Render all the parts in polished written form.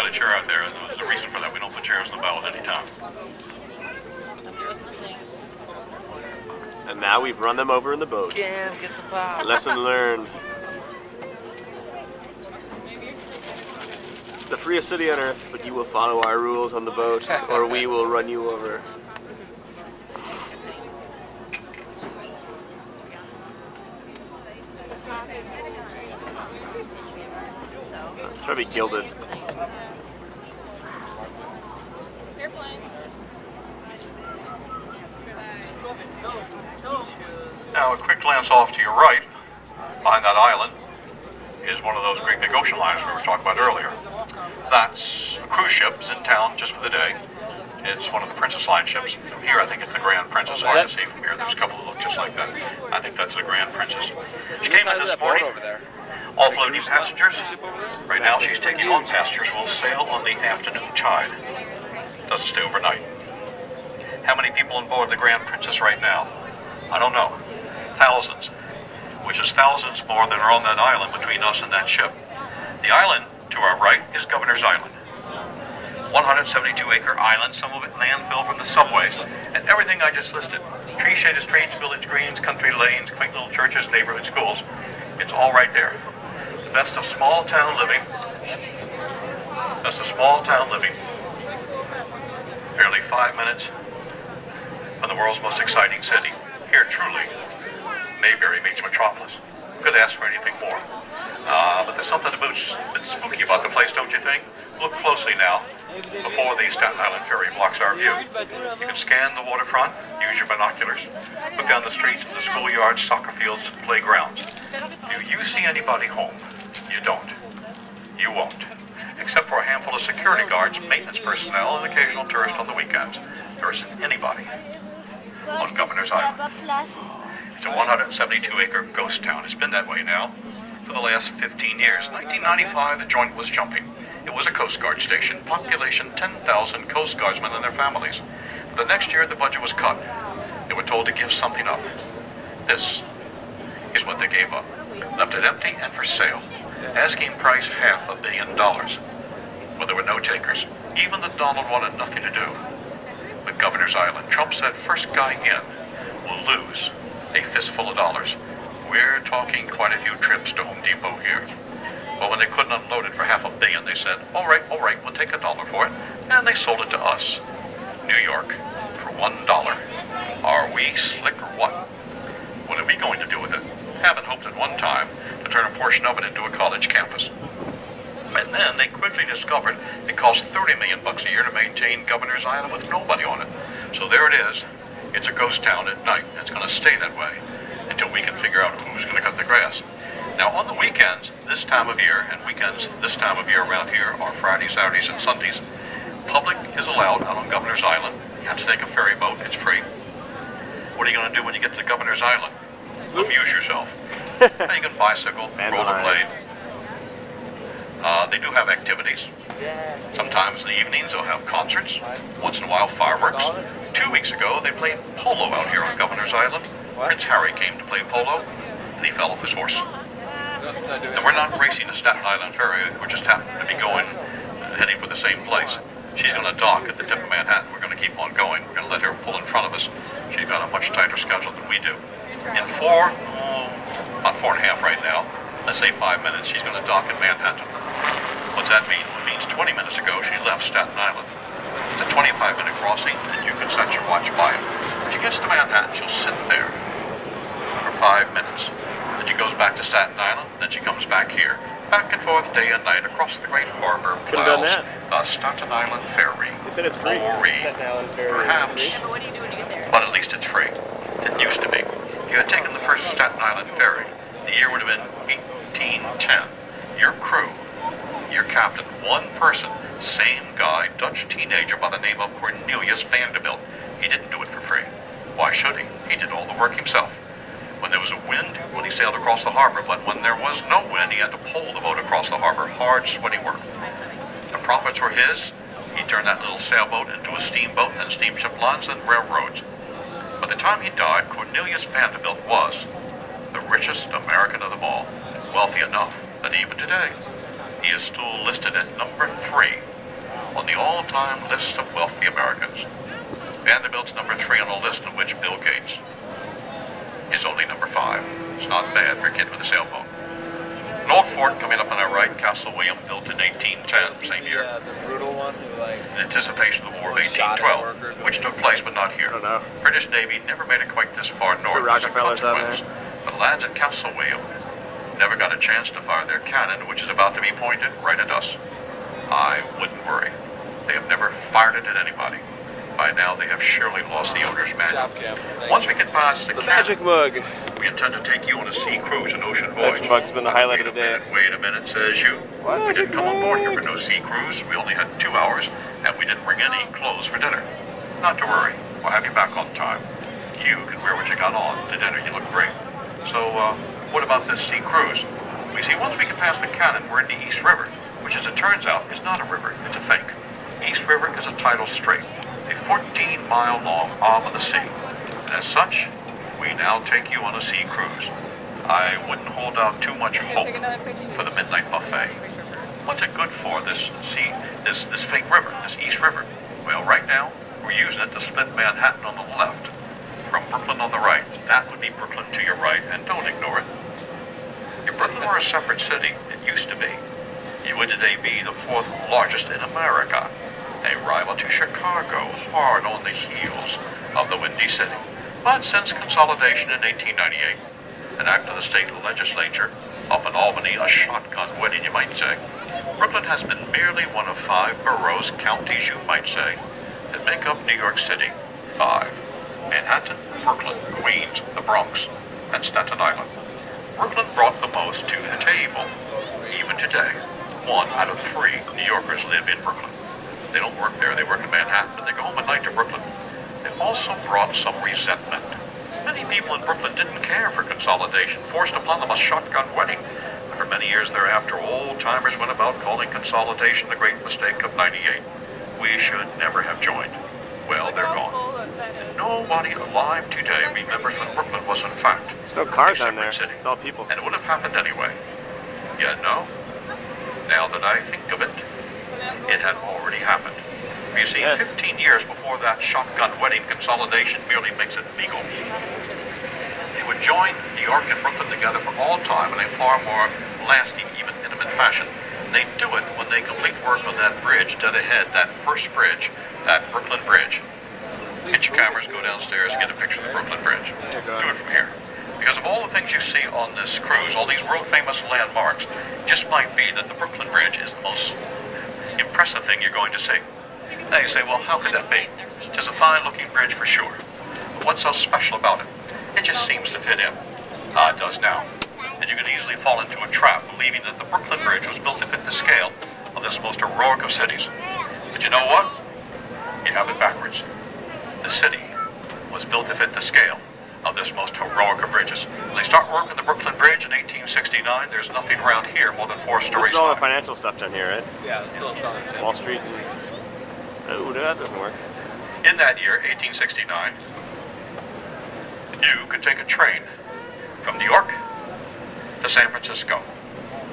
got a chair out there, and there's a reason for that. We don't put chairs in the bow at any time. And now we've run them over in the boat. Cam, get some pop. Lesson learned. It's the freest city on earth, but you will follow our rules on the boat, or we will run you over. It's probably gilded. Now, a quick glance off to your right, behind that island, is one of those great big ocean liners we were talking about earlier. That's a cruise ship in town just for the day. It's one of the Princess Line ships. From here, I think it's the Grand Princess. Hard to see from here. There's a couple that look just like that. I think that's the Grand Princess. She came in this morning, offloading passengers. Right now, she's taking on passengers who will sail on the afternoon tide. Doesn't stay overnight. How many people on board the Grand Princess right now? I don't know. Thousands. Which is thousands more than are on that island between us and that ship. The island to our right is Governor's Island. 172-acre island, some of it landfill from the subways, and everything I just listed. Tree-shaded streets, village greens, country lanes, quaint little churches, neighborhood schools. It's all right there. The best of small town living. Best of small town living. Barely 5 minutes from the world's most exciting city. Here, truly, Mayberry meets Metropolis. Could ask for anything more. But there's something a bit spooky about the place, don't you think? Look closely now, before the Staten Island ferry blocks our view. You can scan the waterfront, use your binoculars, look down the streets, the schoolyards, soccer fields, playgrounds. Do you see anybody home? You don't. You won't. Except for a handful of security guards, maintenance personnel, and occasional tourists on the weekends. There isn't anybody on Governor's Island. It's a 172-acre ghost town. It's been that way now for the last 15 years. 1995, the joint was jumping. It was a Coast Guard station. Population 10,000 Coast Guardsmen and their families. The next year, the budget was cut. They were told to give something up. This is what they gave up. Left it empty and for sale. Asking price $500 million. Well, there were no takers. Even the Donald wanted nothing to do with Governor's Island. Trump said first guy in will lose a fistful of dollars. We're talking quite a few trips to Home Depot here. But when they couldn't unload it for $500 million, they said, all right, we'll take $1 for it. And they sold it to us, New York, for $1. Are we slick or what? What are we going to do with it? Haven't hoped at one time to turn a portion of it into a college campus. And then they quickly discovered it costs $30 million a year to maintain Governor's Island with nobody on it. So there it is. It's a ghost town at night. It's going to stay that way until we can figure out who's going to cut the grass. Now, on the weekends, this time of year, and weekends this time of year around here are Fridays, Saturdays, and Sundays, public is allowed out on Governor's Island. You have to take a ferry boat. It's free. What are you going to do when you get to Governor's Island? Amuse yourself. You can bicycle, rollerblade. They do have activities. Sometimes in the evenings they'll have concerts. Once in a while, fireworks. 2 weeks ago, they played polo out here on Governor's Island. Prince Harry came to play polo, and he fell off his horse. And we're not racing the Staten Island ferry. We're just happening to be heading for the same place. She's going to dock at the tip of Manhattan. We're going to keep on going. We're going to let her pull in front of us. She's got a much tighter schedule than we do. In about 4.5 right now, let's say 5 minutes, she's going to dock in Manhattan. What's that mean? It means 20 minutes ago she left Staten Island. It's a 25-minute crossing, and you can set your watch by it. When she gets to Manhattan, she'll sit there for 5 minutes. Then she goes back to Staten Island, then she comes back here. Back and forth day and night across the great harbor plows the Staten Island Ferry. They said it's free. Staten Island Ferry. Perhaps. Yeah, but what do you do when you get there? But at least it's free. It used to be. If you had taken the first Staten Island Ferry, the year would have been 1810. Your crew, your captain, one person, same guy, Dutch teenager by the name of Cornelius Vanderbilt. He didn't do it for free. Why should he? He did all the work himself. When there was a wind, he sailed across the harbor, but when there was no wind, he had to pole the boat across the harbor. Hard, sweaty work. The profits were his. He turned that little sailboat into a steamboat, and steamship lines and railroads. By the time he died, Cornelius Vanderbilt was the richest American of them all. Wealthy enough that even today, he is still listed at number 3 on the all-time list of wealthy Americans. Vanderbilt's number 3 on the list, of which Bill Gates is only number 5. It's not bad for a kid with a cell phone. An old fort coming up on our right, Castle William, built in 1810, same year. Yeah, the brutal one who In anticipation of the War of 1812, which took place but not here. I don't know. British Navy never made it quite this far north as a Rockefellers out consequence. The lads at Castle William never got a chance to fire their cannon, which is about to be pointed right at us. I wouldn't worry. They have never fired it at anybody. By now, they have surely lost the owner's manual. Once we get past the Magic mug. we intend to take you on a sea cruise, an ocean voyage. Magic mug's been the highlight of the day. Wait a minute, says you. We didn't come on board here for no sea cruise. We only had 2 hours, and we didn't bring any clothes for dinner. Not to worry. We'll have you back on time. You can wear what you got on to dinner. You look great. So, what about this sea cruise? We see once we get past the cannon, we're in the East River, which, as it turns out, is not a river. It's a fake. East River is a tidal strait, a 14-mile-long arm of the sea. And as such, we now take you on a sea cruise. I wouldn't hold out too much hope for the midnight buffet. What's it good for, this fake river, this East River? Well, right now, we're using it to split Manhattan on the left from Brooklyn on the right. That would be Brooklyn to your right, and don't ignore it. If Brooklyn were a separate city, it used to be, it would today be the 4th largest in America, a rival to Chicago, hard on the heels of the Windy City. But since consolidation in 1898, an act of the state legislature up in Albany, a shotgun wedding you might say, Brooklyn has been merely one of 5 boroughs, counties you might say, that make up New York City. 5. Manhattan, Brooklyn, Queens, the Bronx, and Staten Island. Brooklyn brought the most to the table. Even today, 1 out of 3 New Yorkers live in Brooklyn. They don't work there, they work in Manhattan, but they go home at night to Brooklyn. They also brought some resentment. Many people in Brooklyn didn't care for consolidation, forced upon them a shotgun wedding. And for many years thereafter, old-timers went about calling consolidation the great mistake of '98. We should never have joined. Well, they're gone. And nobody alive today remembers when Brooklyn was in fact There's no cars a on there. separate city. It's all people. And it would have happened anyway. Yeah, no? Now that I think of it, it had already happened. You see, Yes. 15 years before that shotgun wedding, consolidation merely makes it legal. It would join New York and Brooklyn together for all time in a far more lasting, even intimate fashion. They do it when they complete work on that bridge dead ahead, that first bridge, that Brooklyn Bridge. Get your cameras, go downstairs, get a picture of the Brooklyn Bridge. Do it from here. Because of all the things you see on this cruise, all these world-famous landmarks, just might be that the Brooklyn Bridge is the most impressive thing you're going to see. Now you say, well, how could that be? It's a fine-looking bridge for sure. But what's so special about it? It just seems to fit in. It does now. And you can easily fall into a trap believing that the Brooklyn Bridge was built to fit the scale of this most heroic of cities. But you know what? You have it backwards. The city was built to fit the scale of this most heroic of bridges. When they start working the Brooklyn Bridge in 1869, there's nothing around here more than 4 This stories is all the high. financial stuff down here, right? Yeah, it's still Southern Tip. Wall Street and... Oh, no, that doesn't work. In that year, 1869, you could take a train from New York to San Francisco,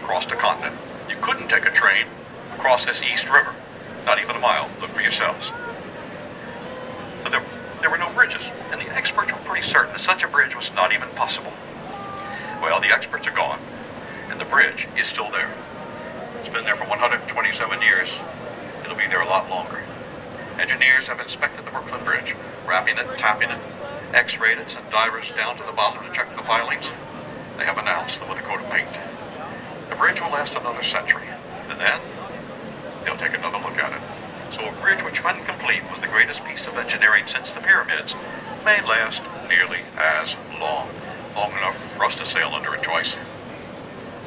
across the continent. You couldn't take a train across this East River, not even a mile. Look for yourselves. But there were no bridges, and the experts were pretty certain that such a bridge was not even possible. Well, the experts are gone, and the bridge is still there. It's been there for 127 years. It'll be there a lot longer. Engineers have inspected the Brooklyn Bridge, wrapping it, tapping it, x-rayed it, sent divers down to the bottom to check the filings. They have announced that with a coat of paint. The bridge will last another century, and then they'll take another look at it. So a bridge which, when complete, was the greatest piece of engineering since the pyramids, may last nearly as long enough for us to sail under it twice.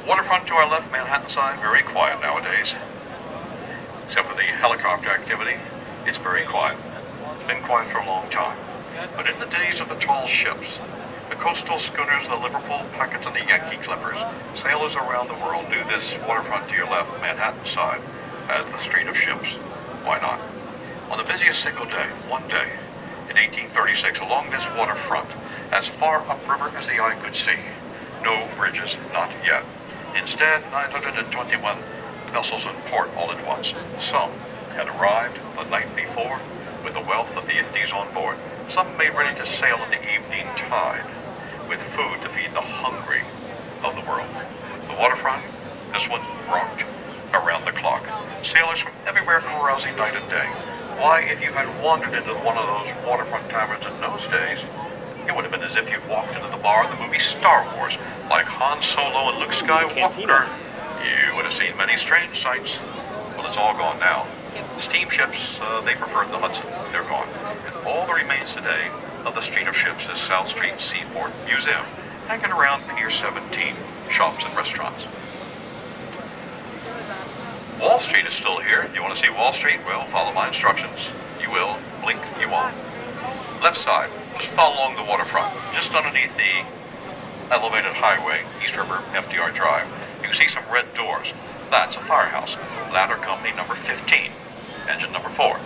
Waterfront to our left, Manhattan side, very quiet nowadays. Except for the helicopter activity, it's very quiet. It's been quiet for a long time. But in the days of the tall ships, the coastal schooners, the Liverpool Packets, and the Yankee Clippers, sailors around the world knew this waterfront to your left, Manhattan side, as the street of ships. Why not? On the busiest single day, one day, in 1836, along this waterfront, as far upriver as the eye could see, no bridges, not yet. Instead, 921 vessels in port all at once, some had arrived the night before with the wealth of the Indies on board. Some made ready to sail in the evening tide, with food to feed the hungry of the world. The waterfront, this one rocked around the clock. Sailors from everywhere carousing night and day. Why, if you had wandered into one of those waterfront taverns in those days, it would have been as if you'd walked into the bar of the movie Star Wars, like Han Solo and Luke Skywalker. You would have seen many strange sights. Well, it's all gone now. Steamships, they preferred the Hudson. They're gone. And all that remains today of the Street of Ships is South Street Seaport Museum, hanging around Pier 17, shops and restaurants. Wall Street is still here. You want to see Wall Street? Well, follow my instructions. You will. Blink, you won't. Left side, just follow along the waterfront, just underneath the elevated highway, East River, FDR Drive. You can see some red doors. That's a firehouse. Ladder Company number 15, engine number 4.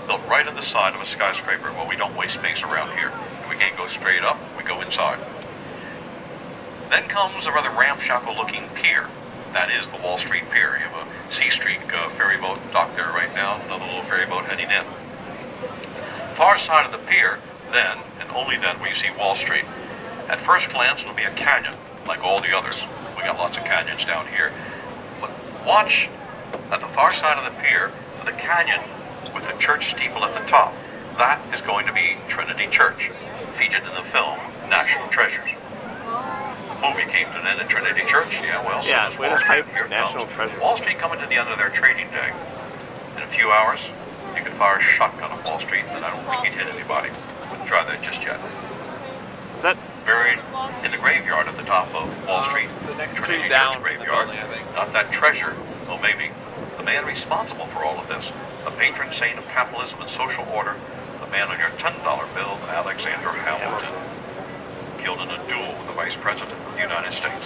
Built right in the side of a skyscraper. Well, we don't waste space around here. If we can't go straight up, we go inside. Then comes a rather ramshackle-looking pier. That is the Wall Street Pier. You have a C Street ferry boat docked there right now, another little ferry boat heading in. Far side of the pier, then, and only then, will you see Wall Street. At first glance, it'll be a canyon, like all the others. We got lots of canyons down here. But watch at the far side of the pier for the canyon with the church steeple at the top. That is going to be Trinity Church, featured in the film National Treasures. The movie came to an end at Trinity Church. Yeah, well, so Yeah, does way Wall to Street. hype Here it National comes. Treasures. Wall Street coming to the end of their trading day. In a few hours, you can fire a shotgun at Wall Street, and I don't think you'd hit anybody. Wouldn't try that just yet. Is that Buried in the graveyard at the top of Wall Street, The next Trinity street down Church from the graveyard. building, I think. Not that treasure, oh maybe. The man responsible for all of this, the patron saint of capitalism and social order, the man on your $10 bill, Alexander Hamilton, killed in a duel with the Vice President of the United States.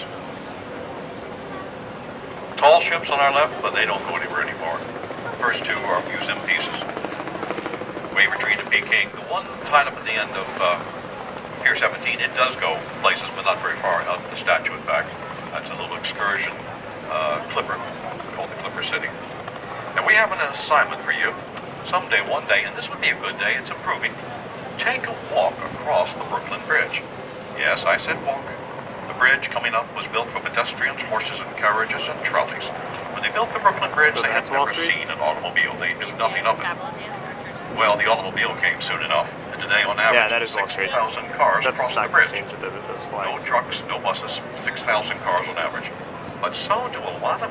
Tall ships on our left, but they don't go anywhere anymore. The first two are museum pieces. Wave Retreat and Peking, the one tied up at the end of Pier 17, it does go places, but not very far. Out to the statue, in fact. That's a little excursion clipper, called the Clipper City. And we have an assignment for you. Someday, one day, and this would be a good day, it's improving, take a walk across the Brooklyn Bridge. Yes, I said walk. The bridge coming up was built for pedestrians, horses and carriages, and trolleys. When they built the Brooklyn Bridge, So they had that's Wall never Street? seen an automobile. They knew nothing of it. Well, the automobile came soon enough, and today, on average, Yeah, that is Wall Street. 6,000 cars That's the cross the stock bridge. exchange with those No flags. trucks, no buses, 6,000 cars on average. But so do a lot of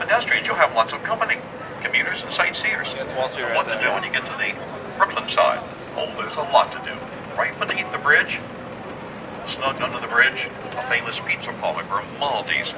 pedestrians. You'll have lots of company, commuters and sightseers. Yeah, it's Wall Street right What to there, do yeah. when you get to the Brooklyn side? Oh, there's a lot to do. Right beneath the bridge, snugged under the bridge, a famous pizza parlor, Grimaldi's.